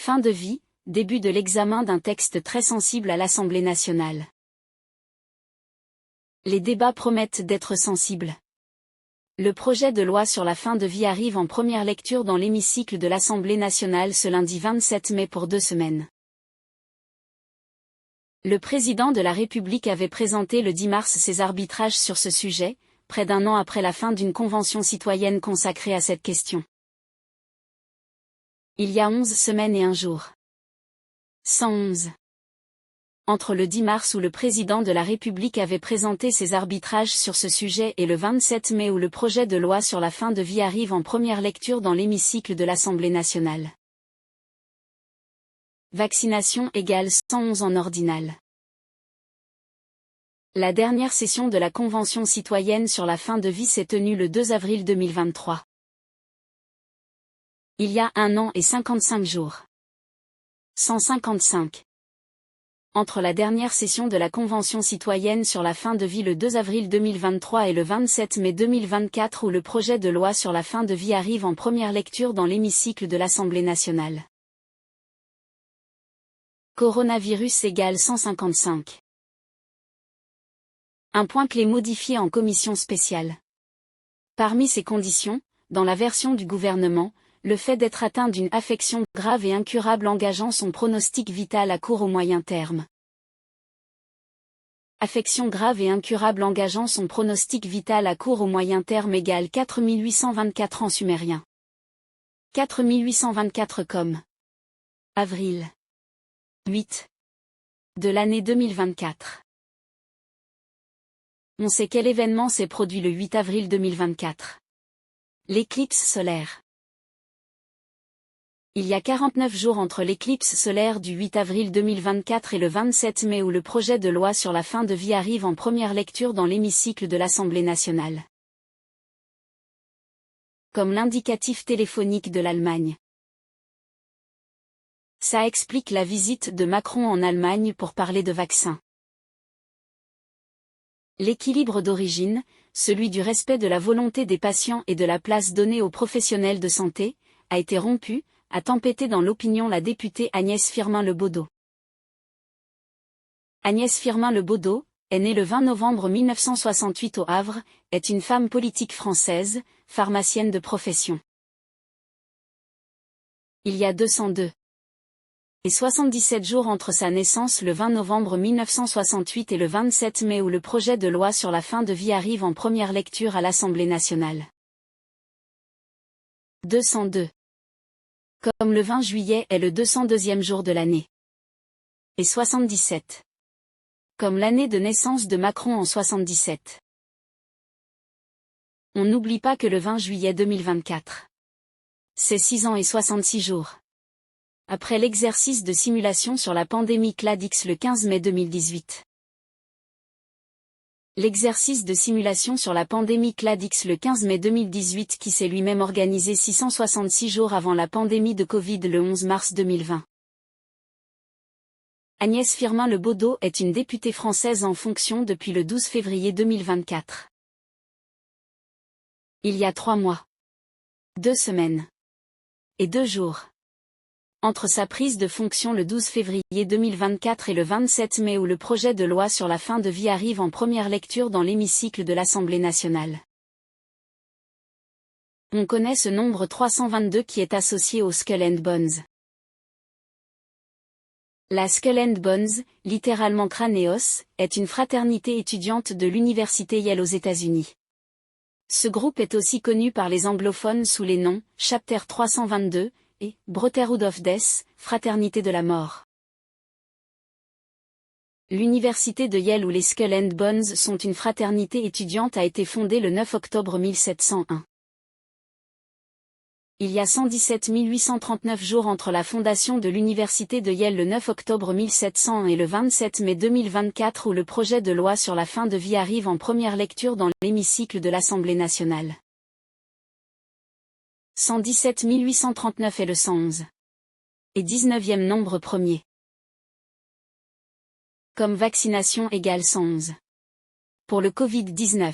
Fin de vie, début de l'examen d'un texte très sensible à l'Assemblée nationale. Les débats promettent d'être sensibles. Le projet de loi sur la fin de vie arrive en première lecture dans l'hémicycle de l'Assemblée nationale ce lundi 27 mai pour 2 semaines. Le président de la République avait présenté le 10 mars ses arbitrages sur ce sujet, près d'un an après la fin d'une convention citoyenne consacrée à cette question. Il y a 11 semaines et un jour. 111. Entre le 10 mars où le président de la République avait présenté ses arbitrages sur ce sujet et le 27 mai où le projet de loi sur la fin de vie arrive en première lecture dans l'hémicycle de l'Assemblée nationale. Vaccination égale 111 en ordinal. La dernière session de la Convention citoyenne sur la fin de vie s'est tenue le 2 avril 2023. Il y a 1 an et 55 jours. 155. Entre la dernière session de la Convention citoyenne sur la fin de vie le 2 avril 2023 et le 27 mai 2024 où le projet de loi sur la fin de vie arrive en première lecture dans l'hémicycle de l'Assemblée nationale. Coronavirus égale 155. Un point clé modifié en commission spéciale. Parmi ces conditions, dans la version du gouvernement, le fait d'être atteint d'une affection grave et incurable engageant son pronostic vital à court ou moyen terme. Affection grave et incurable engageant son pronostic vital à court ou moyen terme égale 4824 en sumérien. 4824 comme avril 8 de l'année 2024. On sait quel événement s'est produit le 8 avril 2024. L'éclipse solaire. Il y a 49 jours entre l'éclipse solaire du 8 avril 2024 et le 27 mai où le projet de loi sur la fin de vie arrive en première lecture dans l'hémicycle de l'Assemblée nationale. Comme l'indicatif téléphonique de l'Allemagne. Ça explique la visite de Macron en Allemagne pour parler de vaccins. L'équilibre d'origine, celui du respect de la volonté des patients et de la place donnée aux professionnels de santé, a été rompu, a tempêté dans l'opinion la députée Agnès Firmin-Le Bodo. Agnès Firmin-Le Bodo, est née le 20 novembre 1968 au Havre, est une femme politique française, pharmacienne de profession. Il y a 202 et 77 jours entre sa naissance le 20 novembre 1968 et le 27 mai où le projet de loi sur la fin de vie arrive en première lecture à l'Assemblée nationale. 202. Comme le 20 juillet est le 202e jour de l'année. Et 77. Comme l'année de naissance de Macron en 77. On n'oublie pas que le 20 juillet 2024. C'est 6 ans et 66 jours. Après l'exercice de simulation sur la pandémie CLADX le 15 mai 2018. L'exercice de simulation sur la pandémie CLADX le 15 mai 2018 qui s'est lui-même organisé 666 jours avant la pandémie de Covid le 11 mars 2020. Agnès Firmin-Le Bodo est une députée française en fonction depuis le 12 février 2024. Il y a 3 mois. 2 semaines. Et 2 jours. Entre sa prise de fonction le 12 février 2024 et le 27 mai où le projet de loi sur la fin de vie arrive en première lecture dans l'hémicycle de l'Assemblée nationale. On connaît ce nombre 322 qui est associé au Skull and Bones. La Skull and Bones, littéralement crâne et os, est une fraternité étudiante de l'université Yale aux États-Unis. Ce groupe est aussi connu par les anglophones sous les noms Chapter 322 et Brotherhood of Death, Fraternité de la mort. L'université de Yale où les Skull and Bones sont une fraternité étudiante a été fondée le 9 octobre 1701. Il y a 117 839 jours entre la fondation de l'université de Yale le 9 octobre 1701 et le 27 mai 2024 où le projet de loi sur la fin de vie arrive en première lecture dans l'hémicycle de l'Assemblée nationale. 117 839 est le 111. Et 19e nombre premier. Comme vaccination égale 111. Pour le Covid-19.